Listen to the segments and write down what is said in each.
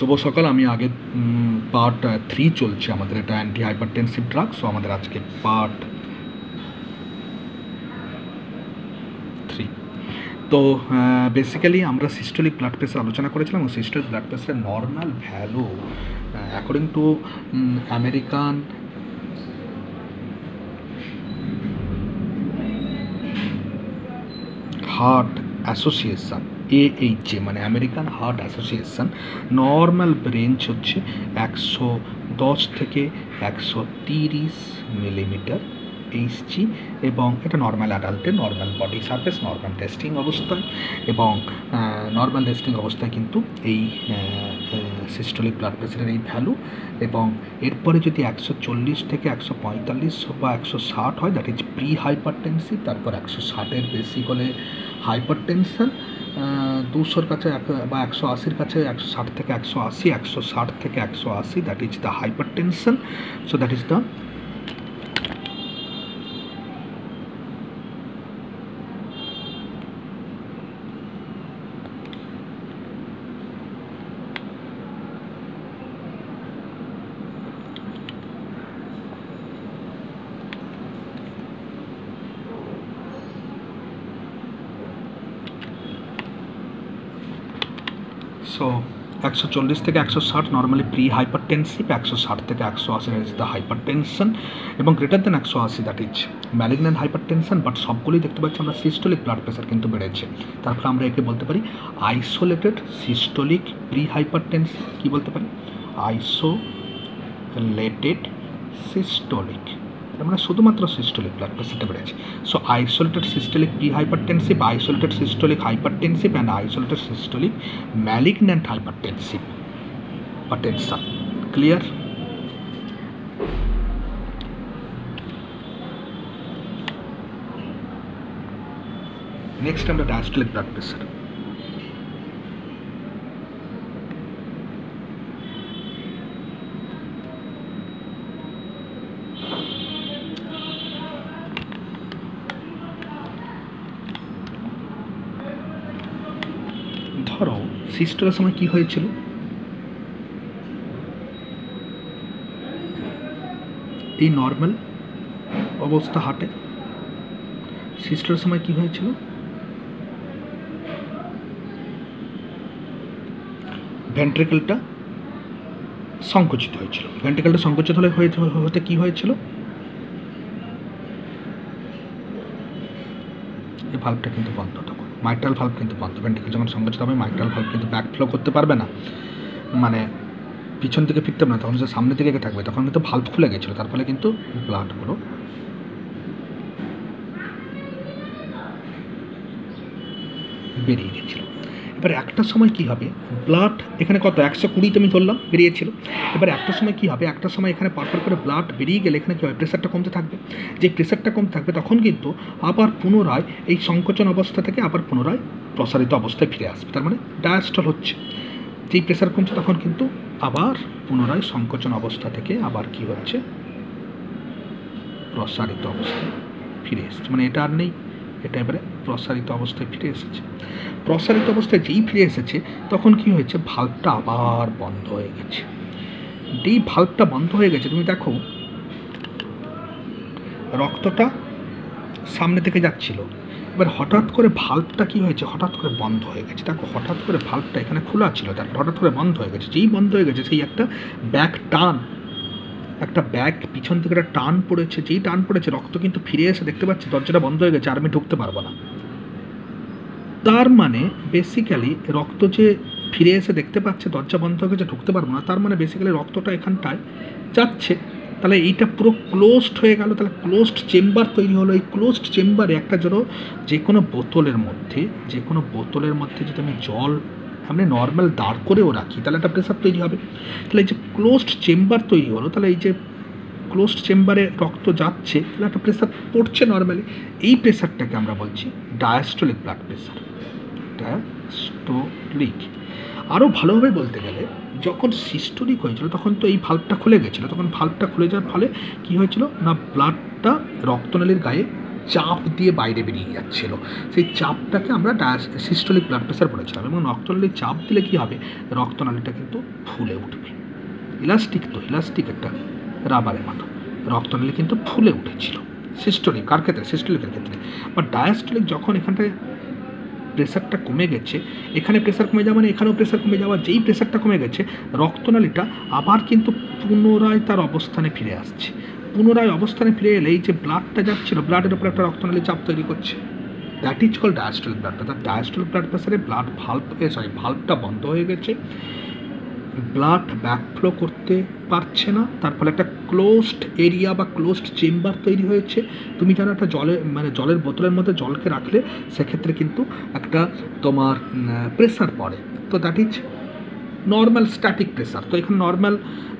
শুভ সকাল। আমি আগে পার্ট 3 চলছে আমাদের, এটা অ্যান্টি হাইপারটেনসিভ ড্রাগ। সো আমাদের আজকে পার্ট 3। তো বেসিক্যালি আমরা সিস্টোলিক ব্লাড প্রেশার আলোচনা করেছিলাম, এবং সিস্টোলিক ব্লাড প্রেশারের normal value according to American Heart Association, AHA মানে American Heart Association, normal range হচ্ছে 110 থেকে 130 মিলিমিটার HG, এবং এটা নর্মাল অ্যাডাল্টের normal body surface, normal testing অবস্থায়, এবং নর্মাল টেস্টিং অবস্থায় কিন্তু এই সিস্টোলিক ব্লাড প্রেশারের এই ভ্যালু। এবং এরপরে যদি 140 থেকে 145 বা 160 হয়, দ্যাট ইজ প্রি হাইপারটেনসিভ। তারপর 160-এর বেশি হলে হাইপারটেনশন, 200-র কাছে বা 180-র কাছে, 160 থেকে 180, 160 থেকে 180, that is the hypertension. So that is the so 140 থেকে 160 নর্মালি প্রি হাইপারটেনসিভ, 160 থেকে 180 ইজ দ্য হাইপারটেনশন, এবং greater than 180 that is malignant hypertension. But সবগুলোই দেখতে পাচ্ছি আমরা সিস্টোলিক ব্লাড প্রেশার কিন্তু বেড়েছে। তারপরে আমরা একে বলতে পারি আইসোলেটেড সিস্টোলিক প্রি হাইপারটেনসিভ। কী বলতে পারি? আইসোলেটেড সিস্টোলিক, মানে শুধুমাত্র সিস্টোলিক ব্লাড প্রেশারটা বেড়েছে। So isolated systolic pre hypertensive, isolated systolic hypertensive, and isolated systolic malignant hypertensive বা টেনশন। ক্লিয়ার? নেক্সট আমরা ডায়াস্টোলিক ব্লাড প্রেশার। ধরো সিস্টোলের সময় কি হয়েছিল? এই নর্মাল অবস্থা হার্টে। সিস্টোলের সময় কি হয়েছিল? ভেন্ট্রিকলটা সংকুচিত হয়েছিল। ভেন্ট্রিকলটা সংকুচিত হতে কি হয়েছিল? এই ভাল্বটা কিন্তু বন্ধ, তখন মাইট্রাল ভাল্ব কিন্তু বন্ধ। ভেন্ট্রিকল যখন সংকুচিত হবে, মাইট্রাল ভাল্ব কিন্তু ব্যাক ফ্লো করতে পারবে না, মানে পিছন দিকে ফিরতে পারবে না, তখন যে সামনের দিকে থাকবে, তখন কিন্তু ভাল্ব খুলে গেছিলো। তার ফলে কিন্তু ব্লাডগুলো বেরিয়ে গেছিলো। এবার একটা সময় কি হবে, ব্লাড এখানে কত 120 আমি ধরলাম বেরিয়েছিল। এবার একটা সময় কি হবে, একটা সময় এখানে পরপর করে ব্লাড বেরিয়ে গেলে এখানে কী হবে, প্রেশারটা কমতে থাকবে। যে প্রেশারটা কমতে থাকবে তখন কিন্তু আবার পুনরায় এই সংকোচন অবস্থা থেকে আবার পুনরায় প্রসারিত অবস্থায় ফিরে আসবে। তার মানে ডায়াস্টল হচ্ছে। যেই প্রেশার কমছে তখন কিন্তু আবার পুনরায় সংকোচন অবস্থা থেকে আবার কি হচ্ছে, প্রসারিত অবস্থায় ফিরে এসছে। মানে এটা আর নেই, এটা এবারে প্রসারিত অবস্থায় ফিরে এসেছে। প্রসারিত অবস্থায় যেই ফিরে এসেছে তখন কি হয়েছে, ভাল্বটা আবার বন্ধ হয়ে গেছে। যেই ভাল্বটা বন্ধ হয়ে গেছে, তুমি দেখো রক্তটা সামনে থেকে যাচ্ছিল, এবার হঠাৎ করে ভাল্বটা কি হয়েছে, হঠাৎ করে বন্ধ হয়ে গেছে। দেখো হঠাৎ করে ভাল্বটা এখানে খোলা ছিল, তারপর হঠাৎ করে বন্ধ হয়ে গেছে। যেই বন্ধ হয়ে গেছে, সেই একটা ব্যাক টান, একটা ব্যাক পিছন থেকে একটা টান পড়েছে। যেই টান পড়েছে, রক্ত কিন্তু ফিরে এসে দেখতে পাচ্ছি দরজাটা বন্ধ হয়ে গেছে, আর আমি ঢুকতে পারবো না। তার মানে বেসিক্যালি রক্ত যে ফিরে এসে দেখতে পাচ্ছে দরজা বন্ধ হয়ে গেছে, ঢুকতে পারবো না, তার মানে বেসিক্যালি রক্তটা এখানটায় যাচ্ছে। তাহলে এইটা পুরো ক্লোজড হয়ে গেল। তাহলে ক্লোজড চেম্বার তৈরি হলো। এই ক্লোজড চেম্বারে একটা যে কোনো বোতলের মধ্যে যদি আমি জল আমি নর্মাল দাঁড় করেও রাখি, তাহলে একটা প্রেশার তৈরি হবে। তাহলে এই যে ক্লোজড চেম্বার তৈরি হলো, তাহলে এই যে ক্লোজড চেম্বারে রক্ত যাচ্ছে, তাহলে একটা প্রেশার পড়ছে নর্মালি। এই প্রেশারটাকে আমরা বলছি ডায়াস্টোলিক ব্লাড প্রেশার। ডায়াস্টোলিক। আরও ভালোভাবে বলতে গেলে, যখন সিস্টোলিক হয়েছিল তখন তো এই ভাল্বটা খুলে গেছিলো। তখন ভাল্বটা খুলে যাওয়ার ফলে কী হয়েছিল না, ব্লাডটা রক্তনালীর গায়ে চাপ দিয়ে বাইরে বেরিয়ে যাচ্ছিল, সেই চাপটাকে আমরা সিস্টোলিক ব্লাড প্রেশার বলেছিলাম। এবং রক্তনালী চাপ দিলে কী হবে, রক্তনালীটা কিন্তু ফুলে উঠবে। ইলাস্টিক একটা রাবারের মতো রক্তনালী কিন্তু ফুলে উঠেছিল সিস্টোলিক। কার ক্ষেত্রে? সিস্টোলিকের ক্ষেত্রে। বা ডায়াস্টোলিক যখন এখানটায় প্রেশারটা কমে গেছে, এখানে প্রেশার কমে যাওয়া মানে এখানেও প্রেশার কমে যাওয়া, যেই প্রেশারটা কমে গেছে রক্তনালীটা আবার কিন্তু পুনরায় তার অবস্থানে ফিরে আসছে। পুনরায় অবস্থানে ফিরে এলে এই যে ব্লাডটা যাচ্ছিল, ব্লাডের উপর একটা রক্তনালী চাপ তৈরি করছে, that is call diastolic blood pressure. Diastolic blood প্রেশারে ভাল্বটা বন্ধ হয়ে গেছে, ব্লাড ব্যাকফ্লো করতে পারছে না, তার ফলে একটা ক্লোজড এরিয়া বা ক্লোজড চেম্বার তৈরি হয়েছে। তুমি জানো একটা জলের বোতলের মধ্যে জলকে রাখলে সেক্ষেত্রে কিন্তু একটা তোমার প্রেসার পড়ে, তো that is normal static pressure. তো এখানে নর্মাল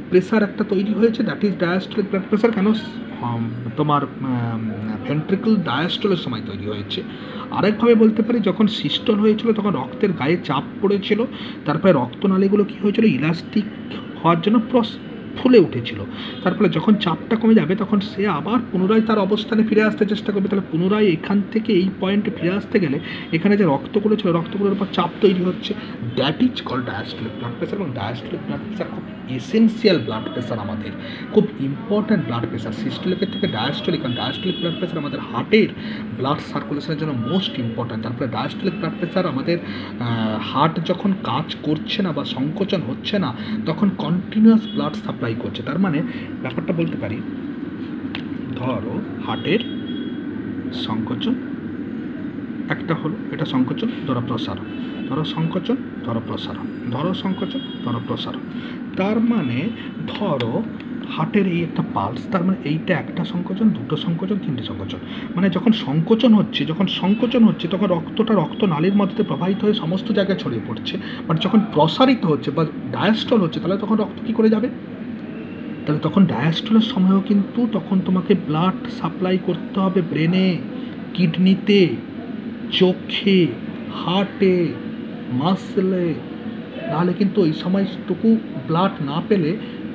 প্রেসার একটা তৈরি হয়েছে, that is diastolic blood pressure. কেন? তোমার ভেন্ট্রিকল ডায়াস্টোলের সময় তৈরি হয়েছে। আরেকভাবে বলতে পারি, যখন সিস্টল হয়েছিল তখন রক্তের গায়ে চাপ পড়েছিল, তারপরে রক্তনালীগুলো কী হয়েছিল, ইলাস্টিক হওয়ার জন্য ফুলে উঠেছিল। তার ফলে যখন চাপটা কমে যাবে তখন সে আবার পুনরায় তার অবস্থানে ফিরে আসতে চেষ্টা করবে। তাহলে পুনরায় এখান থেকে এই পয়েন্টে ফিরে আসতে গেলে এখানে যে রক্তগুলো ছিল, রক্তগুলোর উপর চাপ তৈরি হচ্ছে, that is call diastolic blood pressure. এবং ডায়াস্টোলিক ব্লাড প্রেশার খুব এসেন্সিয়াল ব্লাড প্রেশার, আমাদের খুব ইম্পর্ট্যান্ট ব্লাড প্রেশার। সিস্টোলিকের থেকে ডায়াস্টোলিক, কারণ ডায়াস্টোলিক ব্লাড প্রেশার আমাদের হার্টের ব্লাড সার্কুলেশনের জন্য মোস্ট ইম্পর্ট্যান্ট। তারপরে ডায়াস্টোলিক ব্লাড প্রেশার আমাদের হার্ট যখন কাজ করছে না বা সংকোচন হচ্ছে না তখন কন্টিনিউয়াস ব্লাড সাপ্লাই করছে। তার মানে ব্যাপারটা বলতে পারি, ধরো হার্টের সংকোচন একটা হলো, এটা সংকোচন, ধরো প্রসারণ, ধরো সংকোচন, ধরো প্রসারণ, ধরো সংকোচন, ধরো প্রসারণ। তার মানে ধরো হার্টের এই একটা পালস, তার মানে এইটা একটা সংকোচন, দুটো সংকোচন, তিনটে সংকোচন। মানে যখন সংকোচন হচ্ছে তখন রক্তটা রক্তনালীর মধ্যে প্রবাহিত হয়ে সমস্ত জায়গায় ছড়িয়ে পড়ছে। বাট যখন প্রসারিত হচ্ছে বা ডায়াস্টল হচ্ছে তাহলে তখন রক্ত কী করে যাবে? তাহলে তখন ডায়াস্টলের সময়ও কিন্তু তখন তোমাকে ব্লাড সাপ্লাই করতে হবে ব্রেনে, কিডনিতে, চোখে, হার্টে, মাসলে। নাহলে কিন্তু এই সময়টুকু ব্লাড না পেলে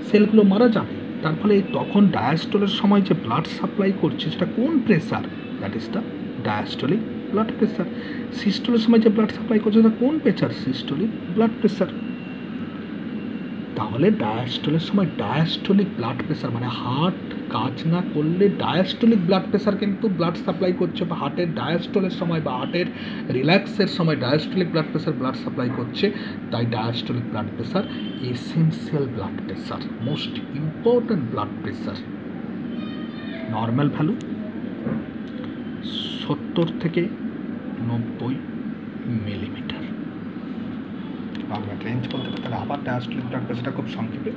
সেলগুলো মারা যাবে। তার ফলে তখন ডায়াস্টোলের সময় যে ব্লাড সাপ্লাই করছে সেটা কোন pressure? That is the diastolic blood pressure. সিস্টোলের সময় যে ব্লাড সাপ্লাই করছে সেটা কোন প্রেসার? Systolic blood pressure. তাহলে ডায়াস্টোলের সময় ডায়াস্টোলিক ব্লাড প্রেসার মানে হার্ট কাজ না করলে ডায়াস্টোলিক ব্লাড প্রেসার কিন্তু ব্লাড সাপ্লাই করছে, বা হার্টের ডায়াস্টোলের সময় বা হার্টের রিল্যাক্সের সময় diastolic blood pressure blood supply করছে। তাই diastolic blood pressure essential blood pressure, most important blood pressure. Normal value 70 থেকে 90 মিলিমিটার। আমরা রেঞ্জ বলতে পারি। তাহলে আবার ডায়াস্টোলিক ব্লাড প্রেসারটা খুব সংক্ষেপে,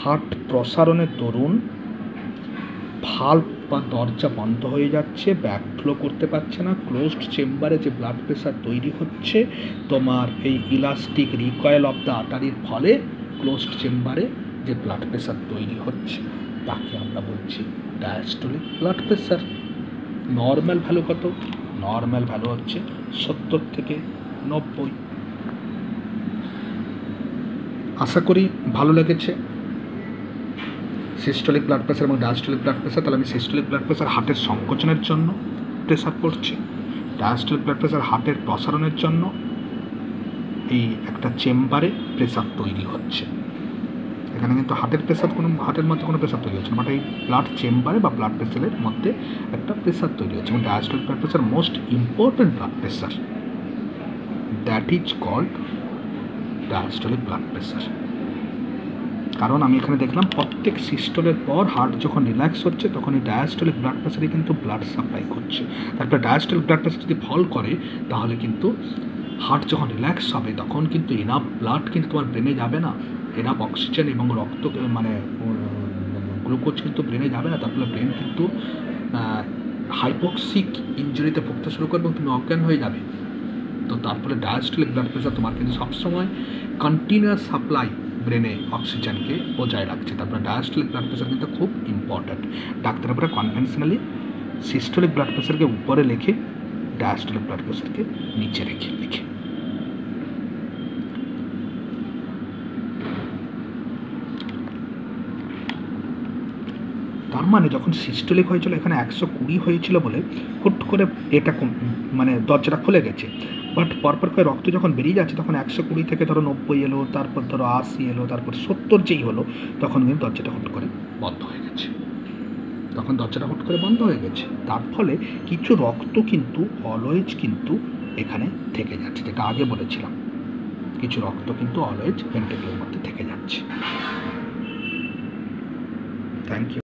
হার্ট প্রসারণের দরুন ভাল্ব বা দরজা বন্ধ হয়ে যাচ্ছে, ব্যাকফ্লো করতে পারছে না, ক্লোজড চেম্বারে যে ব্লাড প্রেসার তৈরি হচ্ছে তোমার এই ইলাস্টিক রিকয়েল অফ দ্য আর্টারির ফলে ক্লোজড চেম্বারে যে ব্লাড প্রেসার তৈরি হচ্ছে তাকে আমরা বলছি diastolic blood pressure. Normal value কত? নর্মাল ভ্যালু হচ্ছে 70 থেকে 90। আশা করি ভালো লেগেছে সিস্টোলিক ব্লাড প্রেসার এবং ডায়াস্টোলিক ব্লাড প্রেসার। তাহলে আমি সিস্টোলিক ব্লাড প্রেসার হার্টের সংকোচনের জন্য প্রেসার পড়ছে, ডায়াস্টোলিক ব্লাড প্রেসার হার্টের প্রসারণের জন্য এই একটা চেম্বারে প্রেসার তৈরি হচ্ছে। এখানে কিন্তু হার্টের মধ্যে কোনো প্রেসার তৈরি হচ্ছে না, বাট এই ব্লাড চেম্বারে বা ব্লাড ভেসেলের মধ্যে একটা প্রেসার তৈরি হচ্ছে। এবং diastolic blood pressure most important blood pressure, that is called diastolic blood pressure. কারণ আমি এখানে দেখলাম প্রত্যেক সিস্টোলের পর হার্ট যখন রিল্যাক্স হচ্ছে তখন এই ডায়াস্টোলিক ব্লাড প্রেসারে কিন্তু ব্লাড সাপ্লাই করছে। তারপরে ডায়াস্টোলিক ব্লাড প্রেসার যদি ফল করে তাহলে কিন্তু হার্ট যখন রিল্যাক্স হবে তখন কিন্তু এনাফ ব্লাড কিন্তু তোমার ব্রেনে যাবে না, এনাফ অক্সিজেন এবং রক্ত মানে গ্লুকোজ কিন্তু ব্রেনে যাবে না। তারপরে ব্রেন কিন্তু হাইপোক্সিক ইঞ্জুরিতে ভুগতে শুরু করবে এবং তুমি অজ্ঞান হয়ে যাবে। তো তারপরে ডায়াস্টোলিক ব্লাড প্রেসার তোমার কিন্তু সবসময় কন্টিনিউয়াস সাপ্লাই ব্রেনে অক্সিজেনকে বজায় রাখছে। তারপরে ডায়াস্টোলিক ব্লাড প্রেসার কিন্তু খুব ইম্পর্ট্যান্ট। ডাক্তারের পরে কনভেনশনালি সিস্টোলিক ব্লাড প্রেসারকে উপরে লেখে, ডায়াস্টোলিক ব্লাড প্রেসারকে নিচে লেখে। তার মানে যখন সিস্টোলিক হয়েছিল এখানে 120 হয়েছিল বলে হুট করে এটা মানে দরজাটা খুলে গেছে। বাট পরপর করে রক্ত যখন বেরিয়ে যাচ্ছে তখন 120 থেকে ধরো 90 এলো, তারপর ধরো 80 এলো, তারপর 70 যেই হলো তখন কিন্তু দরজাটা হুট করে বন্ধ হয়ে গেছে। তার ফলে কিছু রক্ত কিন্তু অলওয়েজ কিন্তু এখানে থেকে যাচ্ছে, যেটা আগে বলেছিলাম, কিছু রক্ত কিন্তু অলওয়েজ ভেন্ট্রিকলের মধ্যে থেকে যাচ্ছে। Thank you.